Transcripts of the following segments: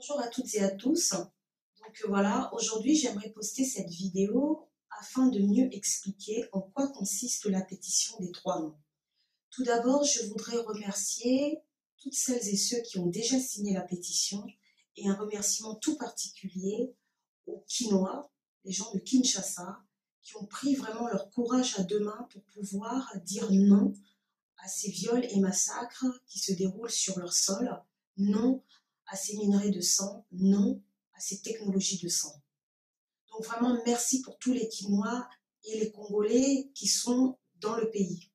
Bonjour à toutes et à tous. Voilà, aujourd'hui j'aimerais poster cette vidéo afin de mieux expliquer en quoi consiste la pétition des 3 noms. Tout d'abord, je voudrais remercier toutes celles et ceux qui ont déjà signé la pétition et un remerciement tout particulier aux Kinois, les gens de Kinshasa, qui ont pris vraiment leur courage à 2 mains pour pouvoir dire non à ces viols et massacres qui se déroulent sur leur sol, non à ces minerais de sang, non à ces technologies de sang. Donc vraiment, merci pour tous les Quinois et les Congolais qui sont dans le pays.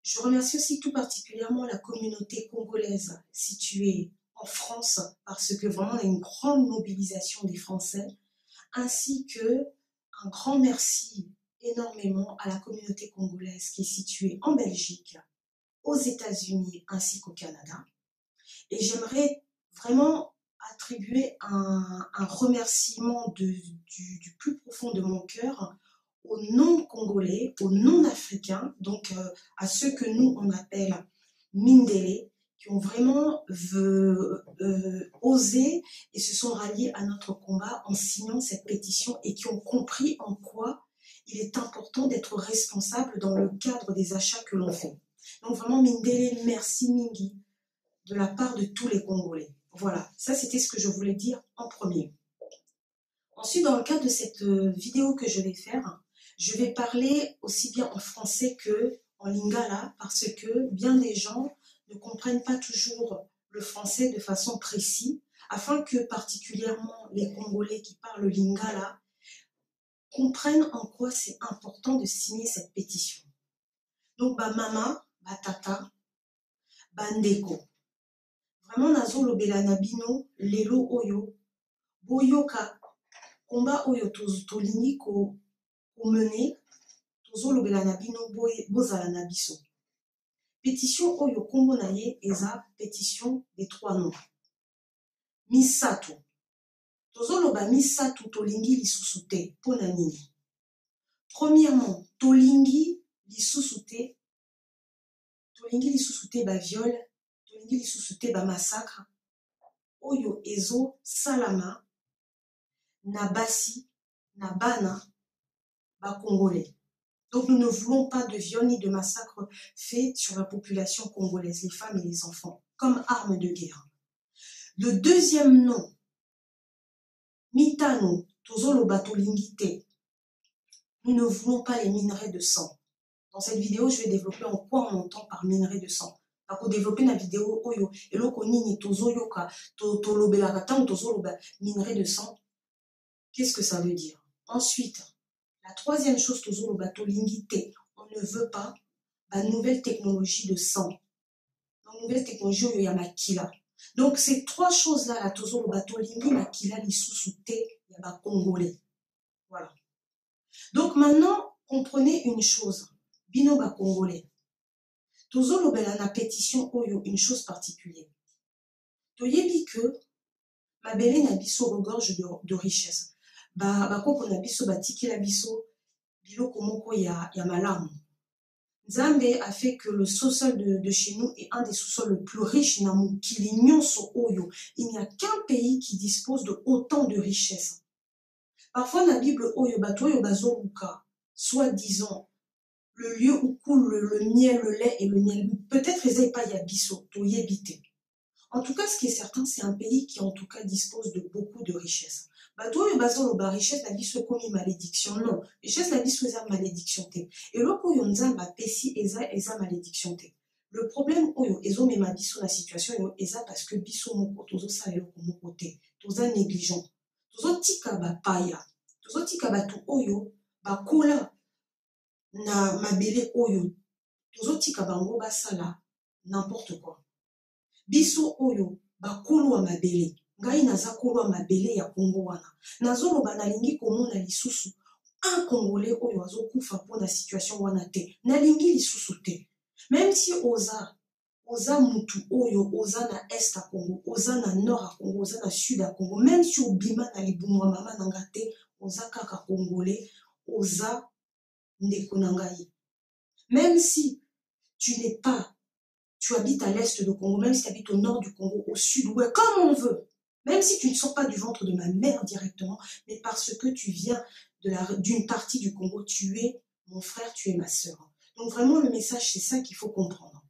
Je remercie aussi tout particulièrement la communauté congolaise située en France parce que vraiment on a une grande mobilisation des Français, ainsi que un grand merci énormément à la communauté congolaise qui est située en Belgique, aux États-Unis ainsi qu'au Canada. Et j'aimerais vraiment attribuer un remerciement du plus profond de mon cœur aux non-congolais, aux non-africains, donc à ceux que nous on appelle Mindélé, qui ont vraiment osé et se sont ralliés à notre combat en signant cette pétition et qui ont compris en quoi il est important d'être responsable dans le cadre des achats que l'on fait. Donc vraiment, Mindélé, merci Mingi, de la part de tous les Congolais. Voilà, ça c'était ce que je voulais dire en premier. Ensuite, dans le cadre de cette vidéo que je vais faire, je vais parler aussi bien en français que en lingala parce que bien des gens ne comprennent pas toujours le français de façon précise, afin que particulièrement les Congolais qui parlent le lingala comprennent en quoi c'est important de signer cette pétition. Donc, mama, tata, ndeko. Vraiment, nazolobela na bino lelo oyo boyoka komba oyo tolingi komene, tozolobela na bino bozala na biso. Pétition oyo kombo na ye eza pétition des 3 noms. Misato. Tozoloba misato tolingi lisusu te mpona nini? Premièrement, tolingi lisusu te baviol, tolingi lisusu te bamassacre oyo ezosalama na basi, na bana, congolais. Donc nous ne voulons pas de viol ni de massacre fait sur la population congolaise, les femmes et les enfants, comme armes de guerre. Le deuxième nom, mitano, tozoloba tolingi te. Nous ne voulons pas les minerais de sang. Dans cette vidéo, je vais développer en quoi on entend par minerais de sang. Pour développer la vidéo oyo, eloko nini tozoyoka, tolobelaka tango tozoloba minerais de sang. Qu'est-ce que ça veut dire? Ensuite, la troisième chose, on ne veut pas la nouvelle technologie de sang. La nouvelle technologie oyo ya makila. Donc ces 3 choses-là, la tozoloba tolingi makila lisusu te ya ba congolais. Voilà. Donc maintenant, comprenez une chose, bino ba congolais. Tozolobela na pétition oyo une chose particulière. Toyebi que mabele na biso regorge de richesse. Bakoko na biso batikela biso biloko moko ya malamu. Nzambe a fait que le sous-sol de chez nous est un des sous-sols le plus riches na mokili nyonso oyo. Il n'y a qu'un pays qui dispose de autant de richesses. Parfois na Bible oyo bato oyo bazoluka, soi-disant le lieu où coule le miel, le lait et le miel. Peut-être eza epai ya biso toyebi te. En tout cas, ce qui est certain, c'est un pays qui en tout cas dispose de beaucoup de richesses. Bato oyo bazoloba richesse na biso ekomi malédiction. Non, richesse na biso eza malédiction te. Eloko oyo Nzambe apesi eza malédiction te. Le problème oyo ezomema biso na situation oyo eza parce que biso moko tozosala eloko moko te. Toza négligent. Tozotika bapaya. Tozotika bato oyo bakola na mabele oyo. Tozotika bango basala n'importe quoi. Biso oyo bakolo wa mabele. Ngai naza kolo wa mabele ya Congo wana. Nazoloba nalingi komona lisusu un Congolais oyo azokufa mpona situation wana te. Nalingi lisusu te. Même si oza mutu oyo oza na est à Congo, oza na nord à Congo, oza na sud à Congo, même si obima na libumwa mama nanga te, oza kaka Congolais, oza ndeko na ngai. Même si tu habites à l'est du Congo, même si tu habites au nord du Congo, au sud, ouais, comme on veut. Même si tu ne sors pas du ventre de ma mère directement, mais parce que tu viens d'une partie du Congo, tu es mon frère, tu es ma sœur. Donc vraiment, le message, c'est ça qu'il faut comprendre.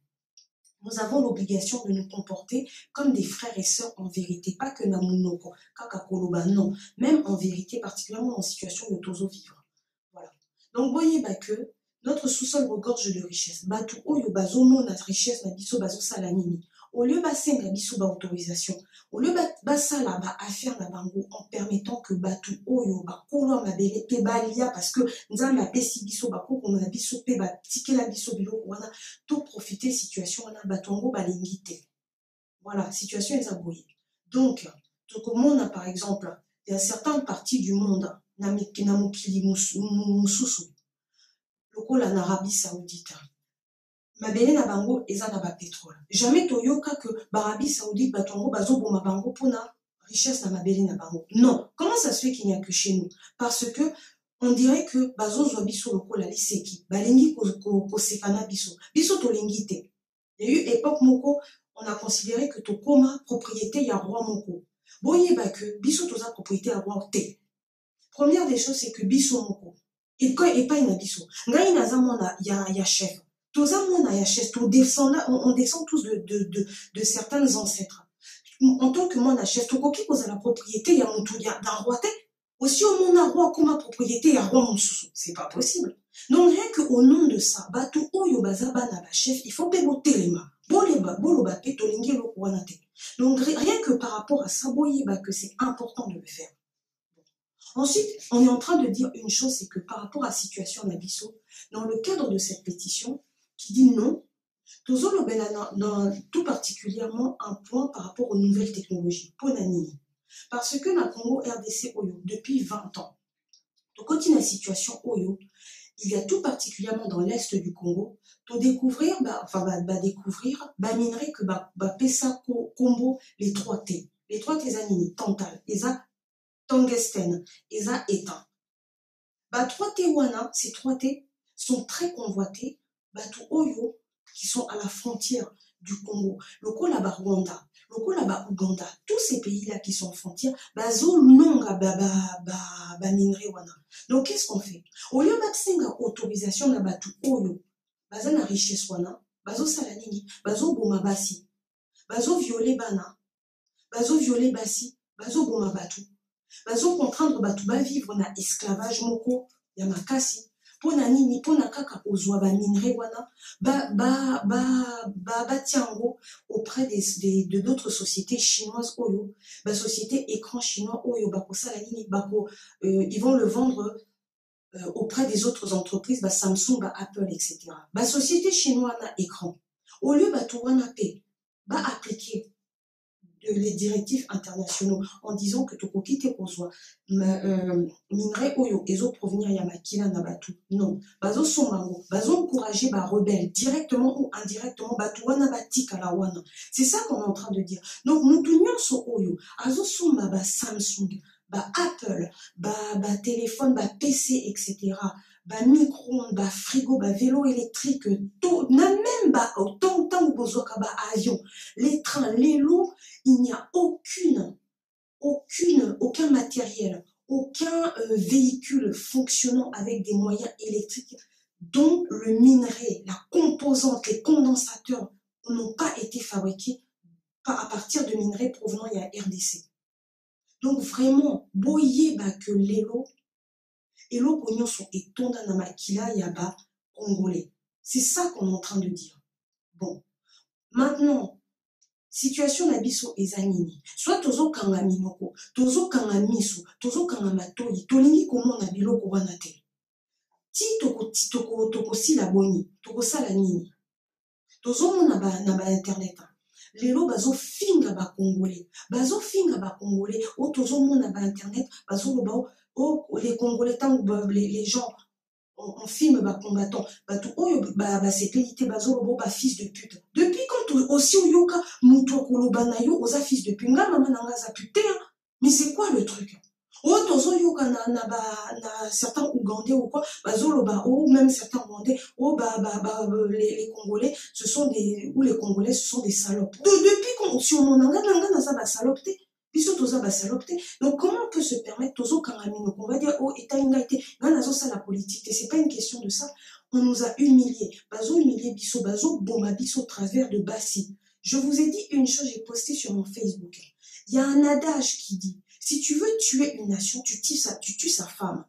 Nous avons l'obligation de nous comporter comme des frères et sœurs en vérité, pas que Namunoko, Kakakoloba, non. Même en vérité, particulièrement en situation de tozo vivre. Voilà. Donc, voyez que notre sous-sol regorge de richesses. Batu oyo bazomo na richesse na biso bazo sala nini. Au lieu basenga biso ba autorisation, au lieu basala ba affaire na bango en permettant que batu oyo bakolo mabele pe balia parce que nzambe apesi biso bakoko na biso pe batikela biso biloko wana to profiter situation wana batu yango balingi te. Voilà, situation eza boye. Donc, tokomona par exemple, il y a certaines parties du monde na mokili mususu lokola na Arabie Saoudite. Mabele na bango eza na ba pétrole. Jamais toyoka que Arabie Saoudite batongo bazoboma bango pona richesse na mabele na bango. Non, comment ça se fait qu'il n'y a que chez nous? Parce que on dirait que bazozwa biso lokola liseki, balingi ko sekana biso. Biso tolingi te. Il y a eu époque moko, on a considéré que tokoma propriété ya roi moko. Boye que biso toza propriété ya roi te. Première des choses c'est que biso moko et quand pas na biso. Ngai naza mona ya chef. On descend tous de certains ancêtres. En tant que moi, chef, tokoki koza la propriété d'un roi. Aussi, au monde roi, comme ma propriété, ya roi Monsusu. C'est pas possible. Donc, rien qu'au nom de ça, bato oyo bazaba na ba chef, il faut payer telema. Boloba pe tolingi lo kwanate. Donc, rien que par rapport à ça, que c'est important de le faire. Ensuite, on est en train de dire une chose, c'est que par rapport à la situation d'Abisso, dans le cadre de cette pétition, qui dit non, Tozolo dans tout particulièrement un point par rapport aux nouvelles technologies, Ponanini. Parce que dans le Congo RDC Oyo, depuis 20 ans, donc quand il y a une situation Oyo, il y a tout particulièrement dans l'est du Congo, pour découvrir, minerai que pesa combo les 3T. Les 3T zanini, tantal, eza tungstène, eza étain. 3T wana, ces 3T sont très convoités, tout Oyo, qui sont à la frontière du Congo, lokola ba Rwanda, lokola ba Ouganda, tous ces pays-là qui sont frontières, bazo nonga minerai wana. Donc qu'est-ce qu'on fait? Au lieu de autorisation na batu oyo, baza na richesse wana, bazo salanini, bazo boma basi, bazo violer bana, bazo violer basi, bazo boma batu, bazo contraindre batu ba vivre na esclavage moko ya makasi. Pona nini, pona kaka ozwa ba minerai wana, tiango auprès de d'autres sociétés chinoises oyo, société écran chinois oyo, kosala nini, ils vont le vendre auprès des autres entreprises, Samsung, Apple, etc. Société chinoise na écran. Au lieu tout wana pe, appliquer les directives internationaux en disant que tokoki te kozwa minerai oyo ezo provenir ya makila na batu. Non, bazo somango, bazo encourager rebelles directement ou indirectement batu wana batika la wana. C'est ça qu'on est en train de dire. Donc mutu nyonso oyo azo soma Samsung, Apple, téléphone, PC, etc. Micro-ondes, frigo, vélo électrique, tout, même autant avion, les trains, les lots, il n'y a aucun matériel, aucun véhicule fonctionnant avec des moyens électriques dont le minerai, la composante, les condensateurs n'ont pas été fabriqués à partir de minerais provenant de la RDC. Donc vraiment, boye que l'élo, elo pognon sont étonnés dans makila yaba congolais. C'est ça qu'on est en train de dire. Bon, maintenant, situation na biso ezanini. Soit tozo kanga minoko, tozo kanga miso, tozo kanga matoi, tolingi komona biloko wana te. Ti toko si la boni, toko sala nini. Tozo mona na ba internet. Lelo bazo finga ba congolais, o tozo mona ba internet, bazo loba les congolais tant les gens on filme ba combattants, tout oyo c'est qualité bazo loba fils de pute. Depuis quand aussi oyoka muto koloba na yo oza fils de pute, nga mama nanga za pute, mais c'est quoi le truc? Oh, tozo yoka na certains Ougandais ou quoi, ou même certains Ougandais, les Congolais, ce sont des salopes. Depuis qu'on, si on en a, na sa ba salopes, Biso toza basalope te. Donc comment on peut se permettre tozo kangamino, on va dire oh état ingaité, ganazo ça la politique, c'est pas une question de ça. On nous a humiliés, bazo humilié biso, bazo boma biso au travers de Bassi. Je vous ai dit une chose, j'ai posté sur mon Facebook. Il y a un adage qui dit, si tu veux tuer une nation, tu tues sa femme.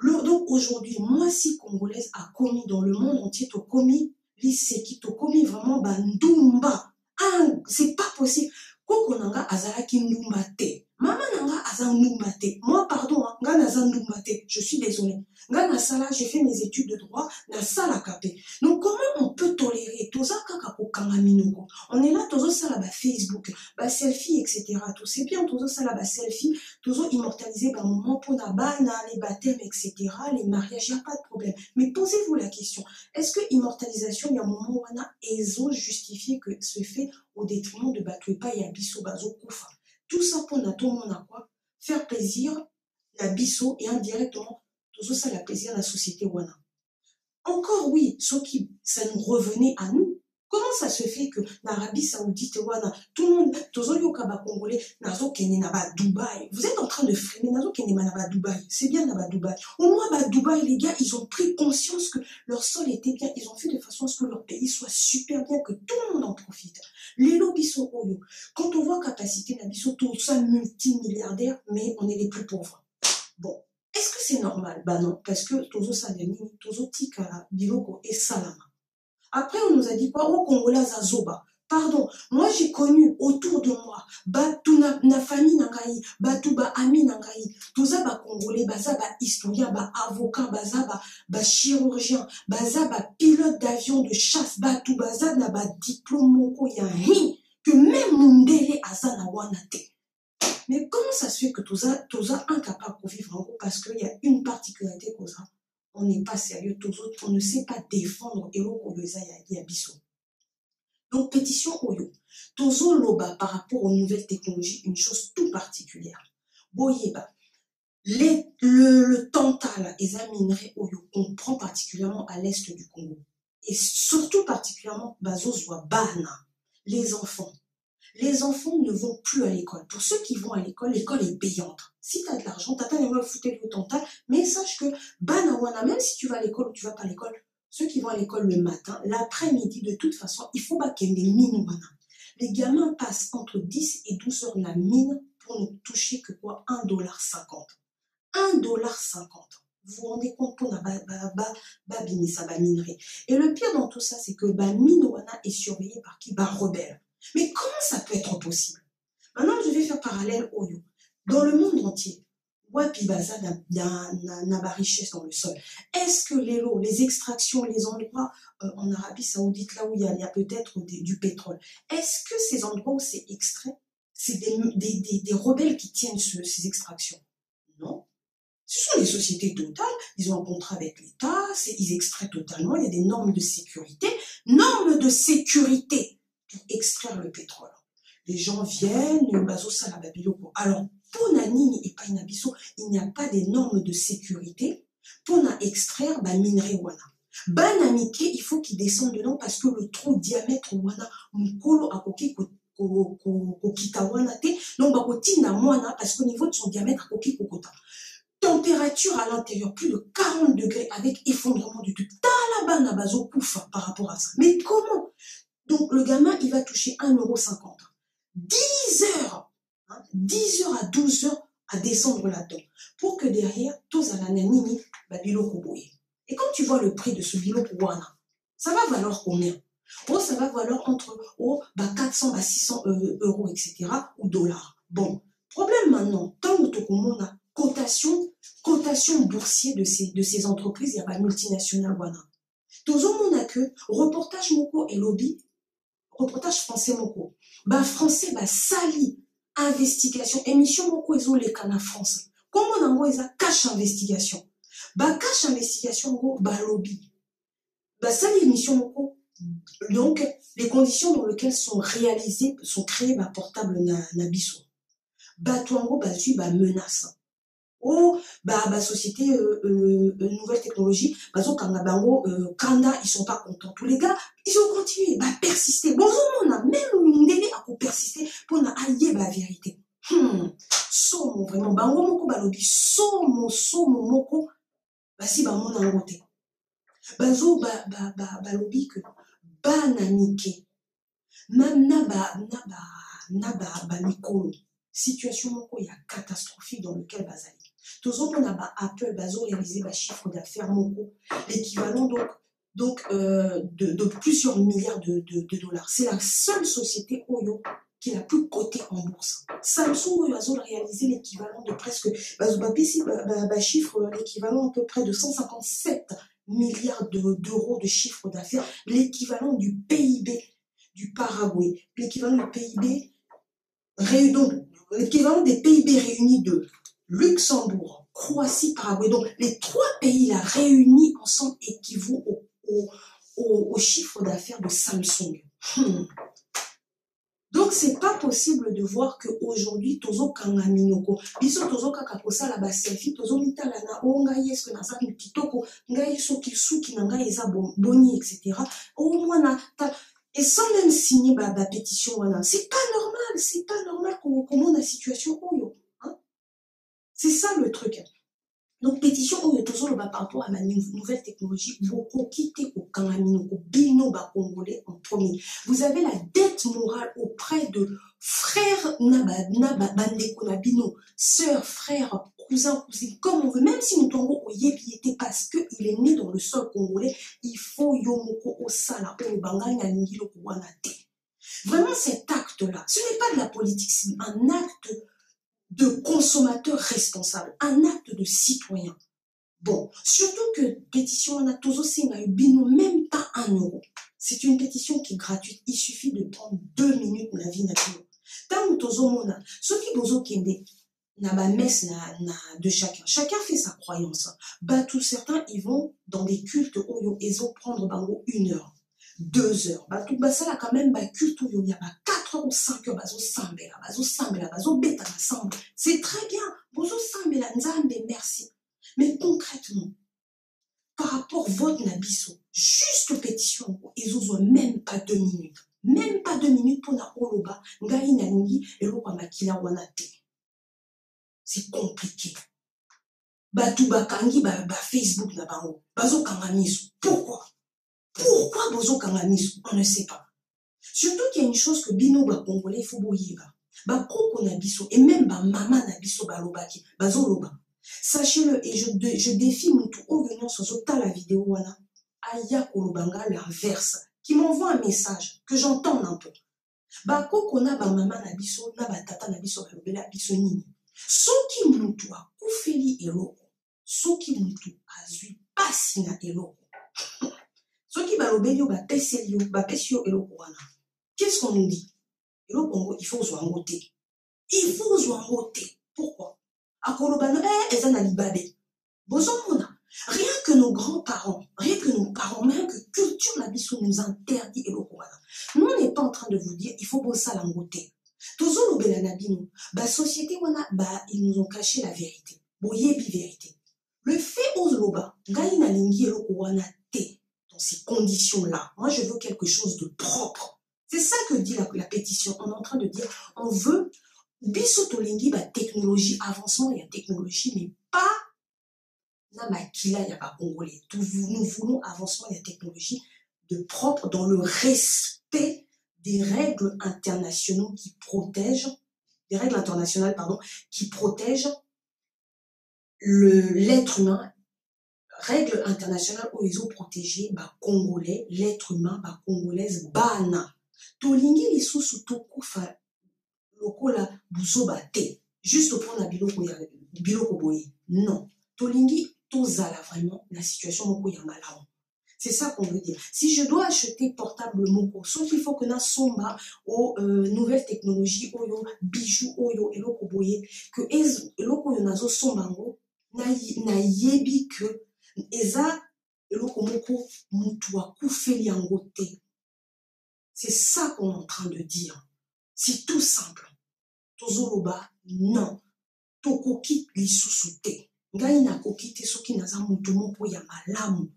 Donc aujourd'hui, moi si congolaise a commis dans le monde entier, t'as commis l'Iseki, t'as commis vraiment bandumba. Ah, c'est pas possible. Koko nanga azalaki ndumba te. Mama nanga azan ndumba te. Moi, pardon, hein, nga nazan ndumba te. Je suis désolée. Nga na sala, j'ai fait mes études de droit, na sala kapé. Donc comment on peut tolérer toza kaka kokanga minoko? On est là, tozo sala ba Facebook, ba selfie, etc. Tout c'est bien, tozo sala ba selfie, tozo immortaliser par moment pour na bana, les baptêmes, etc. Les mariages, il n'y a pas de problème. Mais posez-vous la question, est-ce que immortalisation, il y a un moment où on a ESO justifié que ce fait au détriment de Batouepa et Abisso Bazo Koufa? Tout ça pour tout le monde à quoi? Faire plaisir la Bisso et indirectement, tout ça la plaisir la société Wana. Encore oui, ce qui, ça nous revenait à nous. Comment ça se fait que l'Arabie Saoudite, Wana, tout le monde, tous les Congolais, Nazo Kenya Naba Dubaï, vous êtes en train de frimer Nazo Kenya Naba Dubaï, c'est bien Naba Dubaï. Au moins, bah, Dubaï, les gars, ils ont pris conscience que leur sol était bien, ils ont fait de façon à ce que leur pays soit super bien, que tout le monde en profite. Les lobbies sont Oyo. Quand on voit capacité, ils sont tous ça multimilliardaires, mais on est les plus pauvres. Bon. Est-ce que c'est normal? Bah non, parce que Tozo Salemi, Tozo Tika, Biloko et Salama. Après, on nous a dit quoi? Oh, Congolais Zazoba. Pardon, moi j'ai connu autour de moi, tout na famille nangaï, tout ba ami nangaï, toza ba Congolais, baza ba historien, ba avocat, baza ba chirurgien, baza ba pilote d'avion de chasse, tout baza na ba diplôme moko ya hi, que même Mundele azana wanate. Mais comment ça se fait que toza incapable de vivre en groupe? Parce qu'il y a une particularité qu'on a. On n'est pas sérieux, on ne sait pas défendre et donc pétition Oyo. Tozo Loba par rapport aux nouvelles technologies, une chose tout particulière. Boyeba. Le tantal et les minerais Oyo qu'on prend particulièrement à l'est du Congo. Et surtout particulièrement Bazozwa Bana, les enfants. Les enfants ne vont plus à l'école. Pour ceux qui vont à l'école, l'école est payante. Si tu as de l'argent, tu as pas foutre le tantal, mais sache que Banawana, même si tu vas à l'école ou tu vas pas à l'école, ceux qui vont à l'école le matin, l'après-midi, de toute façon, il faut pas qu'il y ait des mines. Les gamins passent entre 10 et 12 heures la mine pour ne toucher que quoi? 1,50 $. 1,50 $. Vous vous rendez compte pour la minerie. Et le pire dans tout ça, c'est que Minowana est surveillé par qui? Rebelle. Mais comment ça peut être possible? Maintenant, je vais faire parallèle au Oyo. Dans le monde entier, Wapi Baza n'a pas richesse dans le sol. Est-ce que les extractions, les endroits en Arabie Saoudite, là où il y a peut-être du pétrole, est-ce que ces endroits où c'est extrait, c'est des rebelles qui tiennent ces extractions? Non. Ce sont des sociétés totales, ils ont un contrat avec l'État, ils extraient totalement, il y a des normes de sécurité. Normes de sécurité pour extraire le pétrole. Les gens viennent, alors, pour Nani et Painabiso, il n'y a pas des normes de sécurité pour extraire minerai wana. Banamike, il faut qu'il descende dedans parce que le trou diamètre wana, mukolo akoki kokita wana te, donc bakotina mwana parce qu'au niveau de son diamètre akoki kokota. Température à l'intérieur, plus de 40 degrés avec effondrement du tout. Talabana bazo koufa par rapport à ça. Mais comment? Donc, le gamin, il va toucher 1,50 €. 10 heures, 10 heures à 12 heures à descendre là-dedans. Pour que derrière, tous à la nanini, biloko boye. Et quand tu vois le prix de ce biloko wana, ça va valoir combien? Oh, ça va valoir entre 400 à 600 €, etc. ou dollars. Bon, problème maintenant, tant que on a cotation boursière de ces entreprises, il y a pas multinationales wana. Tout le monde a que reportage moko et lobby. Reportage français moko. Français sali investigation. Émission moko ezo les cana France. Comment nango eza cache investigation. Cache investigation moko lobby. Sali émission moko. Donc les conditions dans lesquelles sont réalisées, sont créées portable na biso. Tuango bazui menace. Oh, société nouvelle technologie, Kanda, ils sont pas contents. Tous les gars, ils ont continué, persister. Bon, on a même Mundele à persister pour ailler la vérité. balobi somo moko basi bamona yango te. Bazo balobi que bana mike même na mikolo situation moko ya catastrophique dans lequel bazali. Tozomona ba Apple bazo réaliser ba chiffre d'affaires moko l'équivalent de plusieurs milliards de dollars. C'est la seule société Oyo qui est la plus cotée en bourse. Samsung Oyo a réalisé l'équivalent de presque chiffre l'équivalent à peu près de 157 milliards d'euros de chiffre d'affaires, l'équivalent du PIB du Paraguay, l'équivalent du PIB l'équivalent des PIB réunis de Luxembourg, Croatie, Paraguay. Donc les trois pays là réunis ensemble équivaut au chiffre d'affaires de Samsung. Donc c'est pas possible de voir que aujourd'hui tozo kanga minoko biso tozo kaka kosala ba selfie tozo mitala na ngai est-ce que na za kitoko ngai soki suki na ngai eza boni etc. Au moins et sans même signer ba pétition wana. C'est pas normal comment la situation oyo, hein? C'est ça le truc. Donc, pétition oyo tozo par rapport à la nouvelle technologie, beaucoup quitté au Kangamino, au Bino Congolais en premier. Vous avez la dette morale auprès de frères Bandeko Nabino, sœurs, frères, cousins, cousines, comme on veut, même si nous tombons au Yebiété parce qu'il est né dans le sol congolais, il faut Yomoko Osala, Obanganya Ningilo Kouanate. Vraiment, cet acte-là, ce n'est pas de la politique, c'est un acte de consommateur responsable, un acte de citoyen. Bon, surtout que pétition on a tous aussi bino même pas 1 euro. C'est une pétition qui est gratuite. Il suffit de prendre 2 minutes la vie nature. Tant tozo mona, ceux qui bozo kende na ba messe de chacun. Chacun fait sa croyance. Bah tous certains ils vont dans des cultes où ils vont prendre bango 1 heure. 2 heures. Bah tout ça là quand même bah culte où il y a 4 heures ou 5 heures bazo sambela bazo beta ensemble. C'est très bien. Bozo sambela nzambe merci. Mais concrètement par rapport vote nabiso juste pétition ils ont même pas 2 minutes. Même pas 2 minutes pour na oloba ngai na ningi eloko makila wana te. C'est compliqué. Bah tout bakangi bah Facebook na bango. Bazo kangamiso. Pourquoi Bozo Kangamiso? On ne sait pas. Surtout qu'il y a une chose que Bino ba Congolais, il faut boyiba. Ba Koko Nabiso, et même ba Mama Nabiso Balobaki, Bazo Loba. Sachez-le, et je défie mon tout au venant sur la vidéo, wana, Aya Kolobanga l'inverse, qui m'envoie un message, que j'entende un peu. Ba Koko na ba Mama Nabiso, na ba Tata Nabiso Balobela Biso Nini. Soki Moutou a Koufeli Eloko, Soki Moutou a Zui Passina Eloko. Ceux qui balobelio bapesio eloko wana. Qu'est-ce qu'on nous dit? Eloko il faut zoangote. Il faut zoangote. Pourquoi? Akolobano ezana libabe. Bozomona. Rien que nos grands-parents, même que culture nabiso nous interdit eloko wana. Nous on n'est pas en train de vous dire il faut bosser langote. Tozo lobela nabino. Ba société wana ils nous ont caché la vérité. Boyebi vérité. Le fait aux loba ngai na lingi eloko wana te. Dans ces conditions-là. Moi, je veux quelque chose de propre. C'est ça que dit la pétition. On est en train de dire, on veut bisotolingi, technologie, avancement, il y a technologie, mais pas namakila, il n'y a pas congolais. Nous voulons avancement, il y a technologie de propre dans le respect des règles internationales qui protègent, qui protègent l'être humain. Règles internationales où ils ont protégé Congolais, l'être humain, Congolaise, Bana. Tolingi les sous tokufa lokola buzoba te. Juste au point biloko boye. Non. Tolingi tozala vraiment la situation moko ya malamu. C'est ça qu'on veut dire. Si je dois acheter portable moko, sauf qu'il faut que na somba aux nouvelles technologies, oyo bijoux, oyo eloko boye, que eloko yo nazo sombango na yebi que eza eloko moko mutu akufeli yango te. C'est ça qu'on est en train de dire. C'est tout simple. Tozoloba non. Tokoki lisusu te. Ngai nakoki te soki naza mutu moko ya malamu.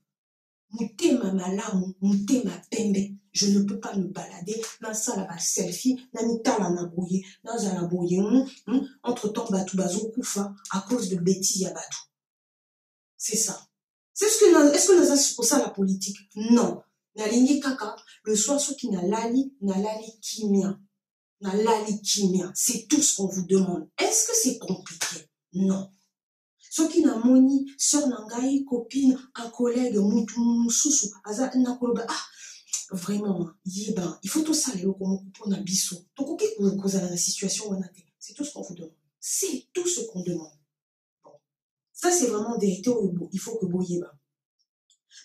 mutema malamu, mutema pembe. Je ne peux pas me balader dans ça là selfie, na mitala na boye, dans la boye. Entre-temps, batu bazo kufa à cause de bêtises ya batu. C'est ça. Est-ce que nous avons pour ça la politique? Non. Nalingi kaka, le soir, ceux qui n'a lali kimia. Na lali kimia. C'est tout ce qu'on vous demande. Est-ce que c'est compliqué? Non. Ceux qui n'a moni, sœur nangai, copine, un collègue, moussousou, aza, nakoloba, vraiment, yeba, il faut tout ça, les locaux, pour na biso. Donc, ok, vous avez la situation, c'est tout ce qu'on vous demande. C'est tout ce qu'on demande. Bon. Ça, c'est vraiment vérité, il faut que vous yeba.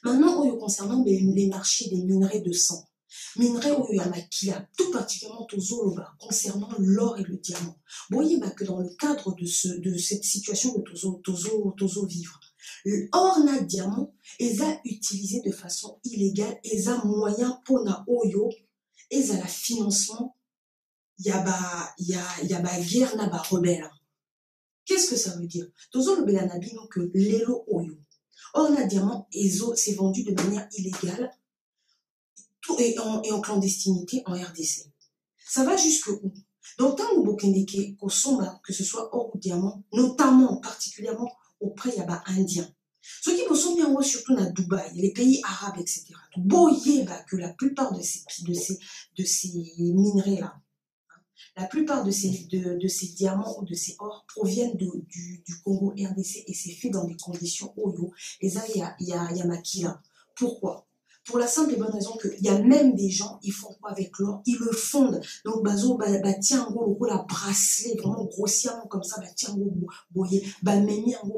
Maintenant, concernant les marchés des minerais de sang, minerais au Yamakila, tout particulièrement concernant l'or et le diamant. Vous voyez que dans le cadre de cette situation de Tozo vivre, l'or et le diamant, ils ont utilisé de façon illégale, ils ont moyen pour na oyo, ils ont la financement, il y a ba guerre na ba rebelle. Qu'est-ce que ça veut dire? Tozo le belanabino que l'élo oyo. Or, le diamant, c'est vendu de manière illégale et en clandestinité en RDC. Ça va jusque où? Dans le temps où Bokendeke, que ce soit or ou diamant, notamment, particulièrement auprès des Indiens. Ceux qui sont bien surtout dans Dubaï, les pays arabes, etc. Boyez que la plupart de ces minerais-là, la plupart de ces diamants ou de ces ors proviennent du Congo RDC et c'est fait dans des conditions oyo. Et ça, il y a maquilla. Pourquoi? Pour la simple et bonne raison qu'il y a même des gens, ils font quoi avec l'or? Ils le fondent. Donc, tiens, la bracelet, vraiment grossièrement comme ça, tiens, boyer,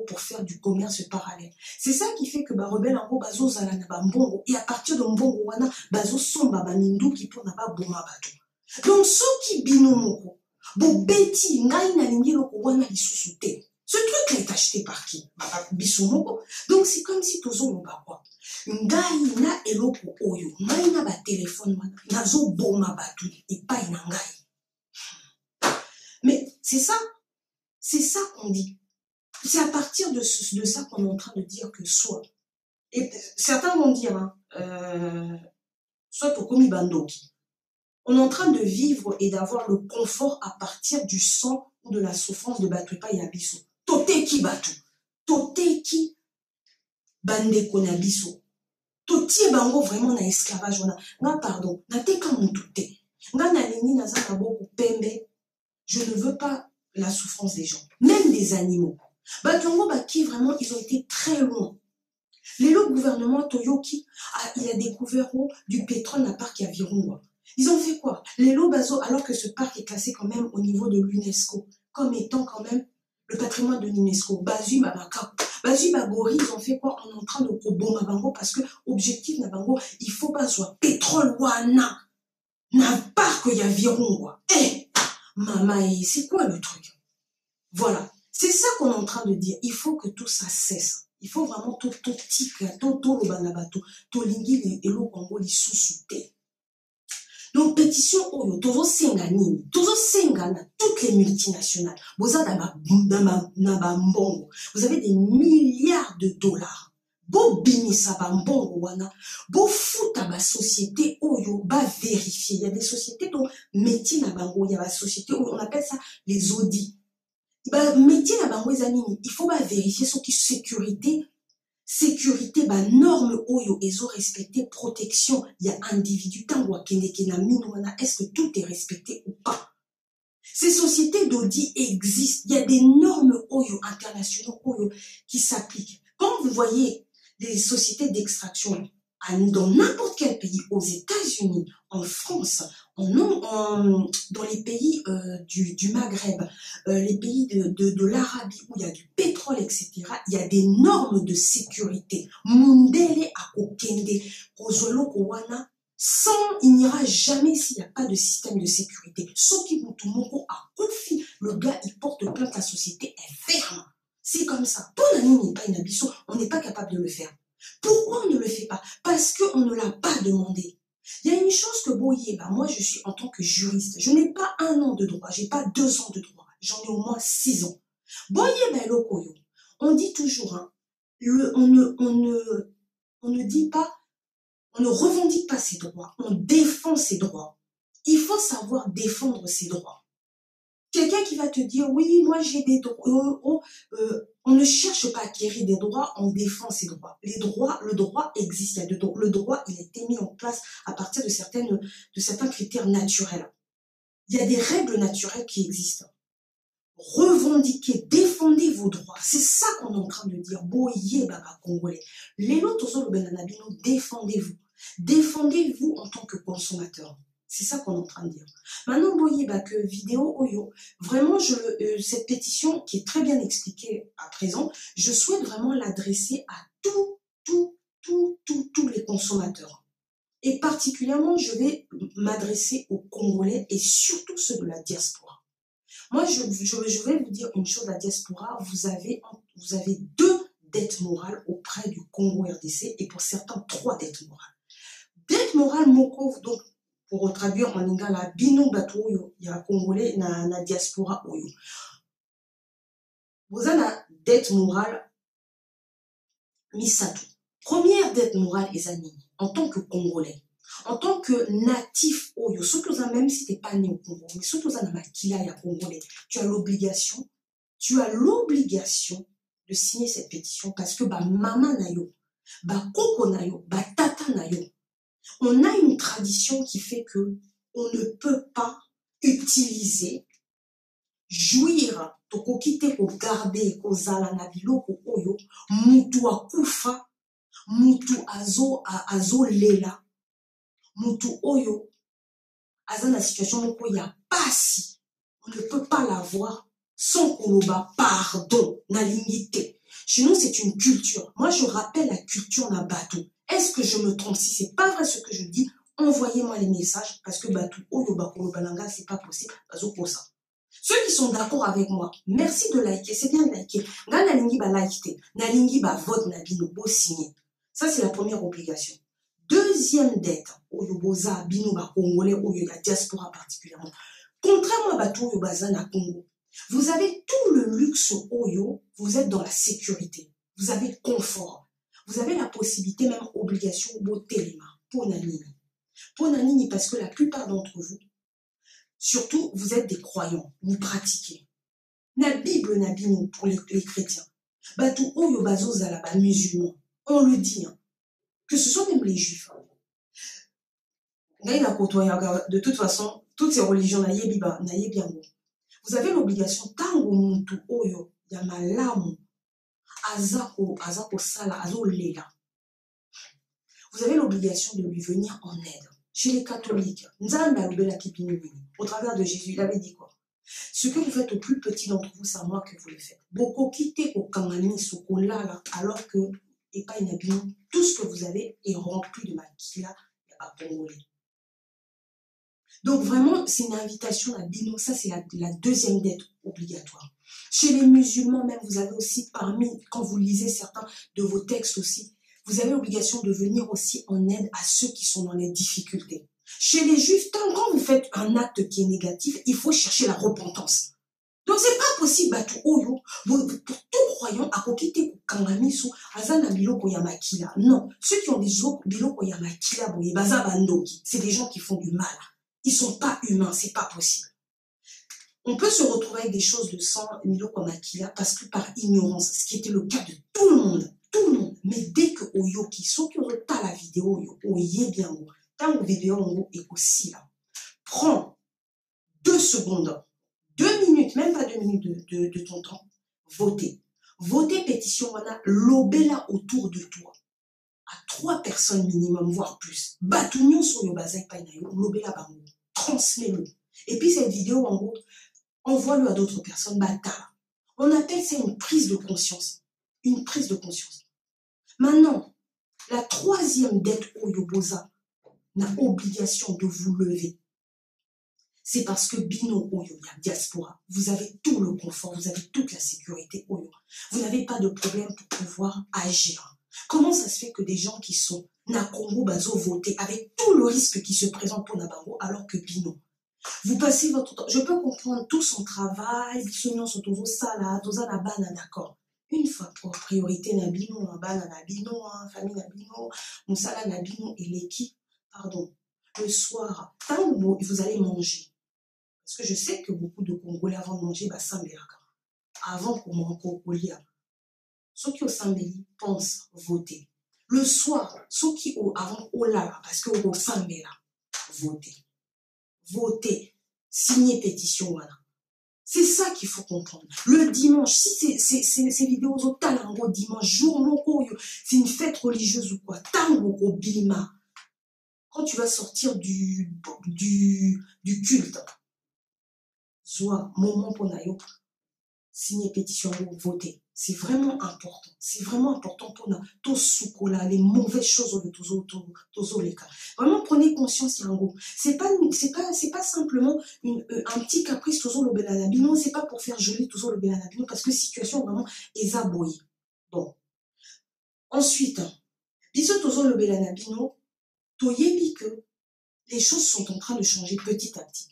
pour faire du commerce parallèle. C'est ça qui fait que, rebelle, bazo, zalana, mbongo, et à partir de mbongo, wana, bazo, somba, mindu, qui pour n'a pas boma, bateau. Donc, ceux qui binomoko, bo beti, ngai na lingi loko wana lisusu te. Ce truc-là est acheté par qui? Bisomoko. Donc, c'est comme si tozo loba quoi. Ngai na eloko oyo, ngai na ba téléphone wana, nazo boma batu, et pas na ngai. Mais c'est ça qu'on dit. C'est à partir de ça qu'on est en train de dire que soit. Et certains vont dire, soit au komi bandoki. On est en train de vivre et d'avoir le confort à partir du sang ou de la souffrance de Batuepa et Abisso. Toteki Batu. Toteki Bandeko na Bisso. Totie bango vraiment na esclavage. Nga pardon. Na teka mutute. Nga na lingi na zaka boku pembe. Je ne veux pas la souffrance des gens. Même des animaux. Batuango Baki vraiment, ils ont été très loin. Le gouvernement Toyoki, il a découvert du pétrole à parc à Virunga. Ils ont fait quoi? Les Lobazo, alors que ce parc est classé quand même au niveau de l'UNESCO, comme étant quand même le patrimoine de l'UNESCO. Bazu Babaka. Bazu Bagori, ils ont fait quoi? On est en train de Koboma Bango parce que objectif Nabango, il faut pas soit pétrole wana. N'a parc y a Virunga. Maman, c'est quoi le truc? Voilà. C'est ça qu'on est en train de dire. Il faut que tout ça cesse. Il faut vraiment tout tika, tout le banabato, tout lingi et l'eau Congo li sous-souté. Donc, pétition oyo, tozo senga nini, tozo senga na toutes les multinationales. Vous avez vous avez des milliards de dollars. Bo binisa ba mbongo wana, bo futa ba société oyo, ba vérifier. Il y a des sociétés dont métier na bango, il y a des sociétés où on appelle ça les audits. Métier na bango ezanini, il faut vérifier ce qui sécurité, normes oyo ezo respecter protection, il y a individu tango keneke na minwana, est-ce que tout est respecté ou pas? Ces sociétés d'audit existent, il y a des normes oyo internationaux oyo qui s'appliquent. Quand vous voyez des sociétés d'extraction dans n'importe quel pays, aux États-Unis, en France, dans les pays du Maghreb, les pays de l'Arabie où il y a du pétrole, etc., il y a des normes de sécurité. Mundele akokende, kozolo kowana, il n'ira jamais s'il n'y a pas de système de sécurité. Soki Mutumoko a confié, le gars, il porte plainte, la société est ferme. C'est comme ça. Pour la n'est pas une abisso, on n'est pas capable de le faire. Pourquoi on ne le fait pas? Parce qu'on ne l'a pas demandé. Il y a une chose que Boye, moi je suis en tant que juriste, je n'ai pas 1 an de droit, j'ai pas 2 ans de droit, j'en ai au moins 6 ans. Boye, on dit toujours, on ne dit pas On ne revendique pas ses droits, on défend ses droits. Il faut savoir défendre ses droits. Quelqu'un qui va te dire, oui, moi j'ai des droits, on ne cherche pas à acquérir des droits, on défend ses droits. Le droit existe, le droit, il a été mis en place à partir de certains critères naturels. Il y a des règles naturelles qui existent. Revendiquez, défendez vos droits. C'est ça qu'on est en train de dire. Boye baba congolais. Les lotos benanabino, défendez-vous. Défendez-vous en tant que consommateur. C'est ça qu'on est en train de dire. Maintenant, boye que vidéo oyo. Vraiment, cette pétition qui est très bien expliquée à présent, je souhaite vraiment l'adresser à tous les consommateurs. Et particulièrement, je vais m'adresser aux Congolais et surtout ceux de la diaspora. Moi, je vais vous dire une chose, la diaspora, vous avez 2 dettes morales auprès du Congo RDC et pour certains 3 dettes morales. Dette morale, moko, donc, pour traduire en lingala, bino bato oyo, il y a Congolais na diaspora oyo. Vous avez la dette morale, misato. Première dette morale, Ezani, en tant que Congolais. En tant que natif, surtout même si tu n'es pas né au Congo, mais surtout dans ma kila ya Congolais, tu as l'obligation de signer cette pétition parce que maman nayo, koko nayo, tata nayo, on a une tradition qui fait que on ne peut pas utiliser, jouir, tokokite ko garder, ko zala na biloko oyo, mutu akufa, mutu azo lela. Mutu oyo, dans la situation moko ya pasi, on ne peut pas l'avoir sans koloba pardon, na limité. Chez nous, c'est une culture. Moi, je rappelle la culture na bateau. Est-ce que je me trompe? Si c'est pas vrai ce que je dis, envoyez-moi les messages parce que bateau oyo ba koloba langa, c'est pas possible. Bazo pour ça. Ceux qui sont d'accord avec moi, merci de liker. C'est bien de liker. Nga na lingi ba like, na lingi ba vote na bino bo signer. Ça, c'est la première obligation. Deuxième dette, Oyoboza, Bino, Congolais, Oyo, la diaspora particulièrement. Contrairement à Batou, Oyobaza, na Congo, vous avez tout le luxe Oyo, vous êtes dans la sécurité, vous avez confort, vous avez la possibilité, même obligation, au téléma, pour Nanini. Pour Nanini, parce que la plupart d'entre vous, surtout, vous êtes des croyants, vous pratiquez. La Bible, na Bino, pour les chrétiens. Batou, Oyobazo, Zalaba, musulmans, on le dit, hein. Que ce soit même les juifs. De toute façon, toutes ces religions, vous avez l'obligation, tango muntu oyo, ya malamu, azako sala, azo lela. Vous avez l'obligation de lui venir en aide. Chez les catholiques, au travers de Jésus, il avait dit quoi? Ce que vous faites au plus petit d'entre vous, c'est à moi que vous le faites. Beaucoup quitter au kamani, sokolala, alors que et pas une abîme, tout ce que vous avez est rempli de maquilla à Congolais. Donc vraiment, c'est une invitation à Bino, ça c'est la deuxième dette obligatoire. Chez les musulmans même, vous avez aussi quand vous lisez certains de vos textes aussi, vous avez l'obligation de venir aussi en aide à ceux qui sont dans les difficultés. Chez les juifs, quand vous faites un acte qui est négatif, il faut chercher la repentance. Donc, c'est pas possible, pour tout croyant, à kokite kangamisu, azana biloko ya makila. Non, ceux qui ont des biloko ya makila, baza bandoki, c'est des gens qui font du mal. Ils sont pas humains, c'est pas possible. On peut se retrouver avec des choses de sang, biloko makila, parce que par ignorance, ce qui était le cas de tout le monde. Mais dès que oyoki, ceux qui ont la vidéo, oye bien, tant que vidéo est aussi là. Prends 2 secondes. 2 minutes, même pas 2 minutes de ton temps, votez. Votez pétition, voilà, lobela autour de toi. À 3 personnes minimum, voire plus. Batounion sur le bazar, lobela bango. Transmets-le. Et puis cette vidéo, en gros, envoie-le à d'autres personnes, bata. On appelle ça une prise de conscience. Une prise de conscience. Maintenant, la 3e dette Oyoboza n'a obligation de vous lever. C'est parce que Bino Oyo, la diaspora, vous avez tout le confort, vous avez toute la sécurité Oyo. Vous n'avez pas de problème pour pouvoir agir. Comment ça se fait que des gens qui sont na Congo bazo voter avec tout le risque qui se présente pour Nabango alors que Bino, vous passez votre temps. Je peux comprendre tout son travail, son sala, d'accord. une fois pour priorité Nabino, Bana Nabino, famille Nabino, Moussala Nabino et l'équipe, pardon, le soir, tant que vous allez manger, parce que je sais que beaucoup de Congolais avant de manger, bah, Sambelaka, avant qu'on mange Kokolia, ceux qui au Sambeli pensent voter. Le soir, ceux qui au avant Ola, parce que au Sambela, voter. Voter, signer pétition, voilà. C'est ça qu'il faut comprendre. Le dimanche, si ces vidéos au talango dimanche, jour loko, c'est une fête religieuse ou quoi, tango au bilima. Quand tu vas sortir du culte, soit moment pour nayo, signer pétition, voter. C'est vraiment important. C'est vraiment important pour nous. Tous soukola, les mauvaises choses de tous les cas. Vraiment, prenez conscience, Yango. C'est pas simplement un petit caprice, toujours le belanabi. Non, c'est pas pour faire joli, toujours le belanabi. Parce que situation vraiment est aboyée. Bon. Ensuite, bisous, toujours le belanabi. Non, toyebi que les choses sont en train de changer petit à petit.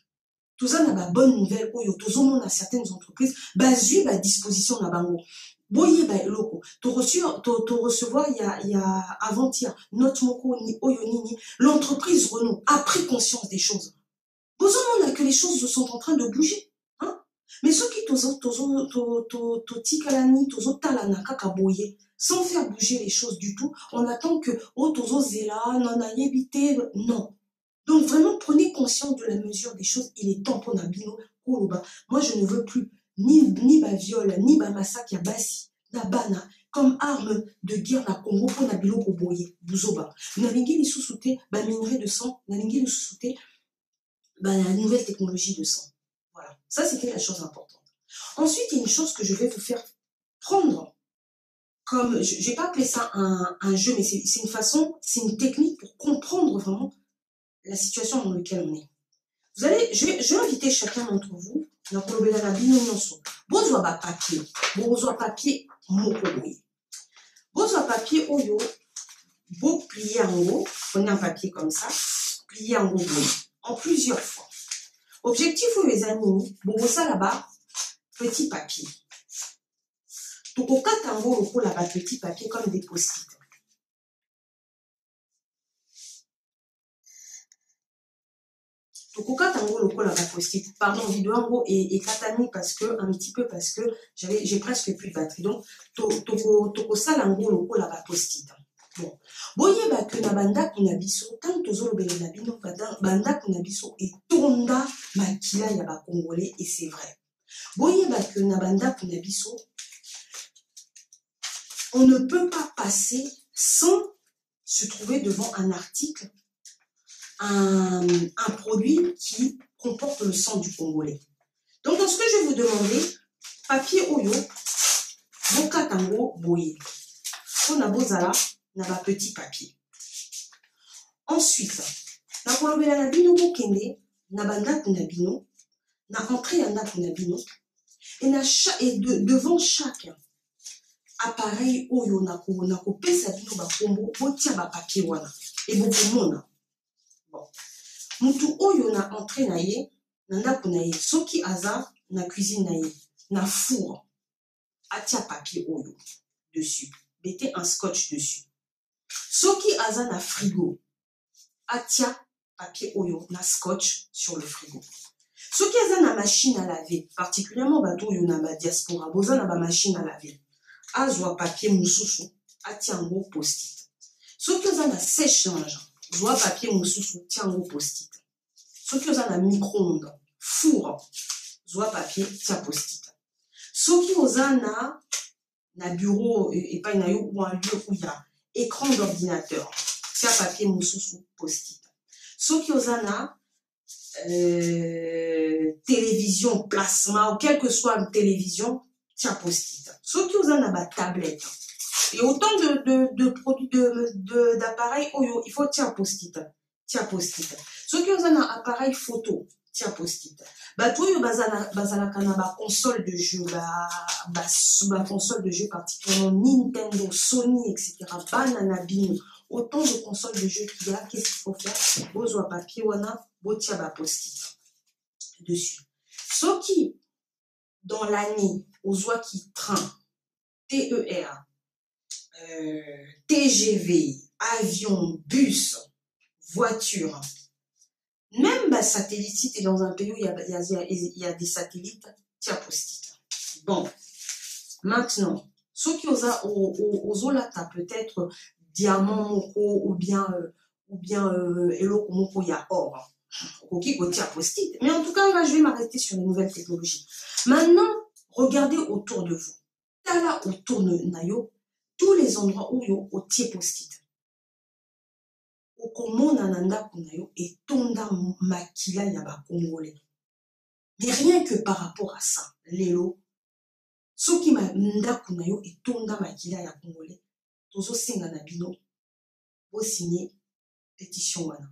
Tout ça n'a pas bonne nouvelle. Tout le monde a certaines entreprises. Basu, à disposition na bango. Boye ba eloko to recevoir il y a avant-hier notre moko ni oyo nini l'entreprise Renault a pris conscience des choses. Besoin on a que les choses sont en train de bouger, hein? Mais ceux qui tikalani tozo talana kaka boye sans faire bouger les choses du tout, on attend que tozo zela non a évité non. Donc vraiment prenez conscience de la mesure des choses, il est temps pour Nabino Koloba. Moi je ne veux plus ni ba viol, ni ba massacre ya basi, na bana, comme arme de guerre na Congo pour Nabilo Koboye, Bouzoba. Nalingi li sous-souté, ba minerai de sang, nalingi li sous-souté, ba la nouvelle technologie de sang. Voilà, ça c'était la chose importante. Ensuite, il y a une chose que je vais vous faire prendre, comme, je ne vais pas appeler ça un jeu, mais c'est une façon, c'est une technique pour comprendre vraiment la situation dans laquelle on est. Vous allez, je vais inviter chacun d'entre vous, na kolobela na bino nyonso. Bozwa ba papier, bozwa papier moko boye. Bozwa papier oyo, bo plier yango, prenez un papier comme ça, plier yango boye, en plusieurs fois. Objectif oyo ezali, bobosa là-bas, petit papier. Tokokata yango lokola ba petit papier comme des post-it. Pardon, vidéo et katani parce que, un petit peu parce que j'ai presque plus de batterie. Donc, toko salango loko la post-it. Bon. Boye ba que na banda kunabiso, tant tozo lobele na bino, banda kunabiso et tonda makila ya ba congolais et c'est vrai. Boye ba que na banda kunabiso, on ne peut pas passer sans se trouver devant un article, un produit qui comporte le sang du Congolais. Donc, dans ce que je vais vous demander, papier oyo, boka tango boye. On a bozala, na ba petit papier. Ensuite, na kolobela na bino bokende, na banda kunabino, na rentrée yanda kunabino, et devant chaque appareil oyo na pesa bino ba kombo, botia ba papier wana, et bokomona. Bon. Mutu oyo na entrée na ye, na ndako na ye, soki aza na cuisine na ye, na four, atia papier oyo dessus, mettez un scotch dessus. Soki aza na frigo, atia papier oyo na scotch sur le frigo. Soki aza na machine à laver, particulièrement bato oyo na ba diaspora, boza na ba machine à laver, azwa papier mususu, atia ngo post-it. Soki aza na sèche-linge, zwa papier mususu, tia ngo post-it. Soki oza na micro-ondes, four, zwa papier, tia post-it. Soki oza na bureau, et pas na yo, ou un lieu où il y a écran d'ordinateur, tia papier mususu, post-it. Soki oza na télévision, plasma, ou quelle que soit la télévision, tia post-it. Soki oza na ba tablette, et autant de produits, d'appareils, il faut tia post-it. Tia post-it. Soki oza na appareil photo, tia post-it. Bato oyo bazalaka na ba console de jeu, ba console de jeu particulièrement Nintendo, Sony, etc. Banana Bino, autant de consoles de jeu qu'il y a, qu'est-ce qu'il faut faire? Bozwa papier wana, botia ba post-it dessus. Soki dans l'année, ozwa qui train, TER, TGV, avion, bus, voiture. Même bah, satellite, si tu es dans un pays où il y a des satellites, tu as post-it. Bon, maintenant, ceux qui aux là, tu as peut-être diamant moko ou bien hello moko, il y a or. Ok, tu as post-it. Mais en tout cas, là, je vais m'arrêter sur les nouvelles technologies. Maintenant, regardez autour de vous. T'as là autour de Nayo, tous les endroits où il y a au tiers post-it. Okomona nanda kunayo et tonda makila yaba congolais. Mais rien que par rapport à ça, Lélo, ce qui m'a nda kunayo et tonda makila ya congolais, tozo singa na bino, vous signez pétition wana.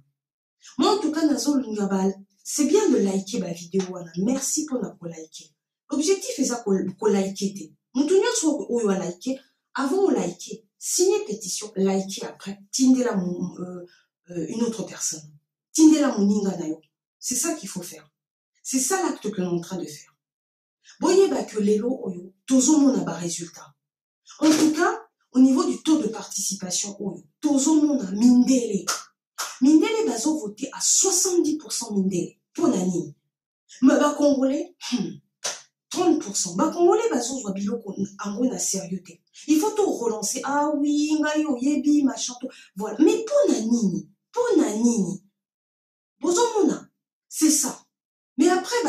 Moi en tout cas, nazo lungabal, c'est bien de liker ma vidéo wana. Merci pour la liker. L'objectif est ça qu'on liker. Moutunya soit où a liké, avant de liker, signer pétition, liker après, tindela une autre personne. Tindela moninga nayo. C'est ça qu'il faut faire. C'est ça l'acte que l'on est en train de faire. Voyez bah que l'élo oyo, tozo mon a résultat. En tout cas, au niveau du taux de participation oyo, tozo mon a mindele. Mindele bazo voté à 70% mindele. Pour nani. Mais bah congolais, 30%. Bah congolais bazo zwa biloko en na sérieuxté. Il faut tout relancer. Ah oui, ngai oyebi machin tout. Voilà. Mais pour nani. Pour nani. Bozo mona. C'est ça. Mais après,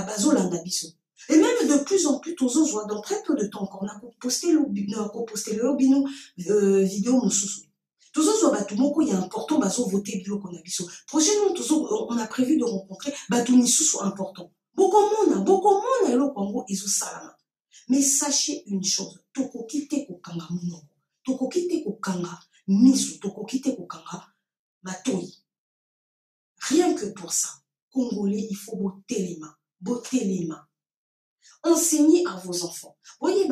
bazo landa biso. Et même de plus en plus, tozo zwa dans très peu de temps encore, on a posté le bino vidéo mosusu. Tozo zwa batu moko il y a important bazo voter biloko na biso. Prochainement, tozo on a prévu de rencontrer batu misusu important. Bokomona eloko yango ezo salama. Mais sachez une chose, tokoki te kokanga monoko, tokoki te kokanga misu, tokoki te kokanga matoi. Rien que pour ça, Congolais, il faut botter les mains. Enseignez à vos enfants. Voyez,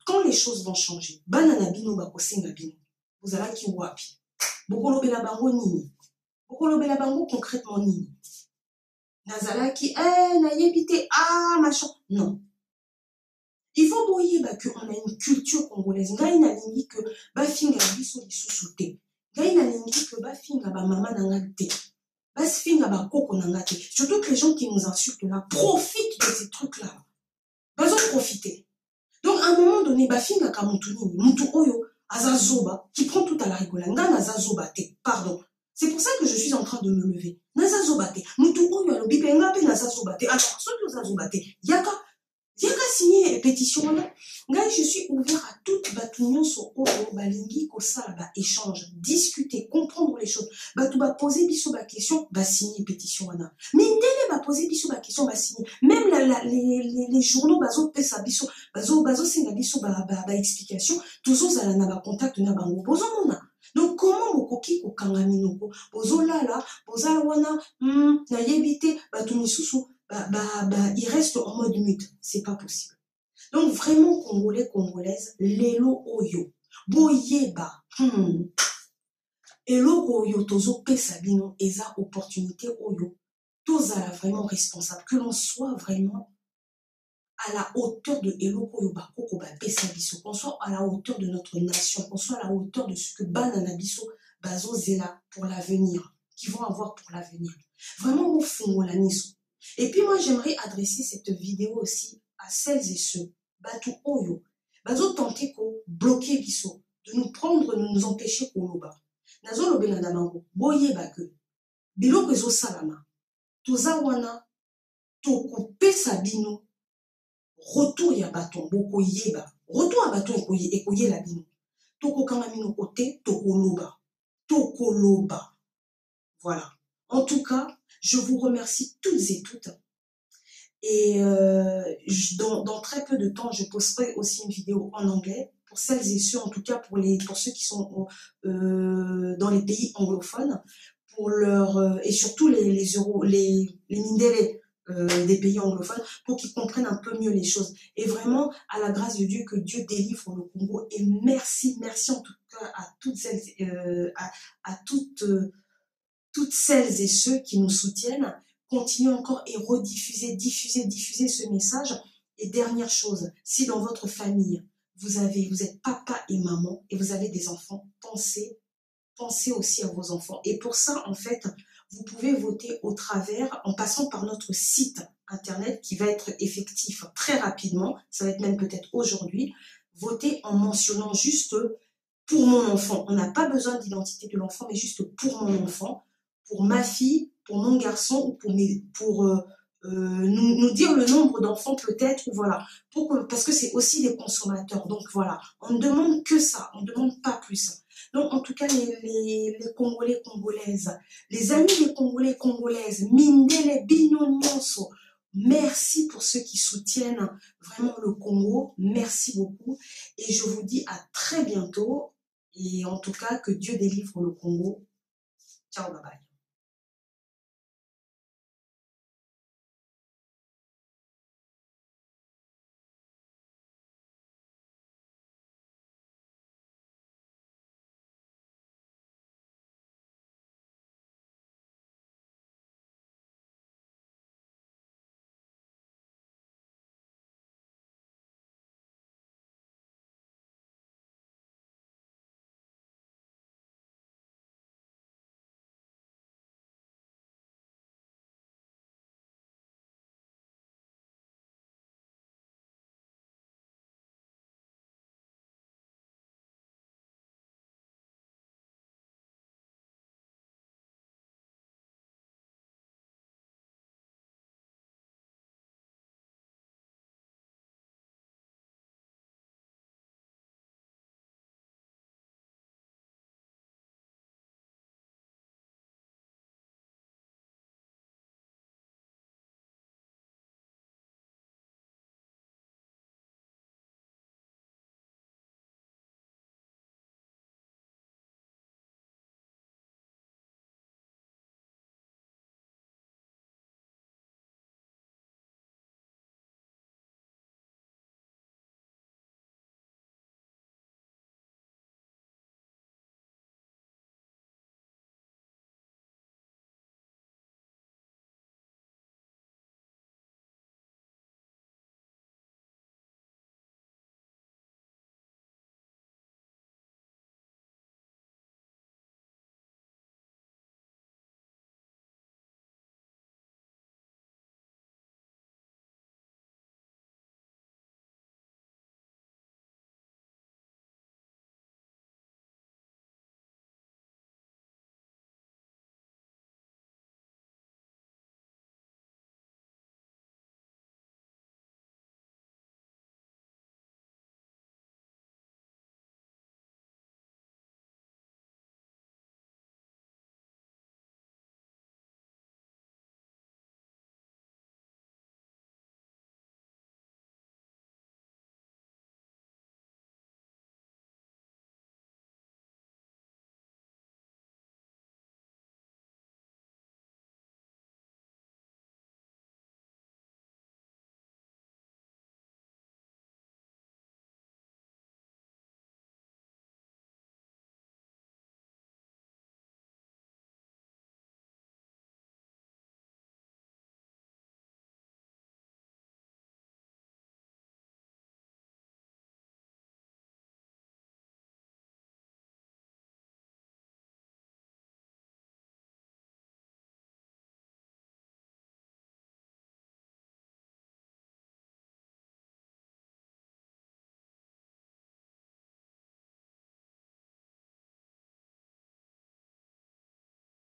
quand les choses vont changer, banana bino bakosenga bino. Vous allez qui wapi. Bokolobela bango nini. Bokolobela bango concrètement nini. Nazalaki, nayebite, machin. Non. Il faut voyer qu'on a une culture congolaise. Ngai na lingi que bafinga biso lisusu te. Ngai na lingi que bafinga ba mama nanga te. Bafinga ba koko nanga te. Surtout que les gens qui nous insultent là profitent de ces trucs-là. Ils ont profité. Donc à un moment donné, bafinga ka mutu nini, mutu oyo azazoba qui prend tout à la rigolade. Nga nazazoba te. Pardon. C'est pour ça que je suis en train de me lever. Nazazoba te. Mutu oyo alobi pe nga pe nazazoba te. Alors ceux qui nazazoba te, yaka signer pétition là. Je suis ouvert à toute batunion sur Oro, balingi, kosala, échange, discuter, comprendre les choses. Tu vas poser biso ba question, signer pétition là. Mindele va poser biso ba question, signer. Même les journaux bazo pesa biso, bazo singa biso explication, tous ala na ba contact na bango bozo mona. Donc comment bokoki ko kanga minoko, bozo là, boza wana, na yebite batumisusu. Il reste en mode mute. C'est pas possible. Donc, vraiment, Congolais, Congolaises, l'élo oyo. Boyeba. Elo oyo, tozo pesabino, eza opportunité oyo. Tozala vraiment responsable. Que l'on soit vraiment à la hauteur de Elo oyo bakoko ba pesabiso. Qu'on soit à la hauteur de notre nation. Qu'on soit à la hauteur de ce que Bananabiso, Bazo Zela pour l'avenir. Qui vont avoir pour l'avenir. Vraiment, au fond, la niso. Et puis moi, j'aimerais adresser cette vidéo aussi à celles et ceux, Batu Oyo, Bazo tenter ko bloquer biso, de nous prendre, de nous empêcher ko loba. Nazo lobe na damango, boye bake, biloko ezo salama, toza wana, toko pesa bino, retour ya baton, boko yeba, retour à baton ekoye la bino, toko kanga mino kote, toko loba. Voilà. En tout cas, je vous remercie toutes et toutes. Et dans très peu de temps, je posterai aussi une vidéo en anglais pour celles et ceux, en tout cas pour ceux qui sont dans les pays anglophones, et surtout les mindele des pays anglophones, pour qu'ils comprennent un peu mieux les choses. Et vraiment, à la grâce de Dieu, que Dieu délivre le Congo. Et merci en tout cas à toutes celles, toutes celles et ceux qui nous soutiennent. Continuez encore et diffuser ce message Et dernière chose, si dans votre famille, vous êtes papa et maman et vous avez des enfants, pensez aussi à vos enfants. Et pour ça, en fait, vous pouvez voter au travers, en passant par notre site internet qui va être effectif très rapidement, ça va être même peut-être aujourd'hui. Votez en mentionnant juste pour mon enfant. On n'a pas besoin d'identité de l'enfant, mais juste pour mon enfant, pour ma fille, pour mon garçon, ou pour nous dire le nombre d'enfants peut-être, voilà. Parce que c'est aussi des consommateurs. Donc voilà, on ne demande que ça, on ne demande pas plus. Donc en tout cas, les Congolais, Congolaises, les amis des Congolais, Congolaises, Mindele, Binonyoso, merci pour ceux qui soutiennent vraiment le Congo. Merci beaucoup. Et je vous dis à très bientôt. Et en tout cas, que Dieu délivre le Congo. Ciao, bye bye.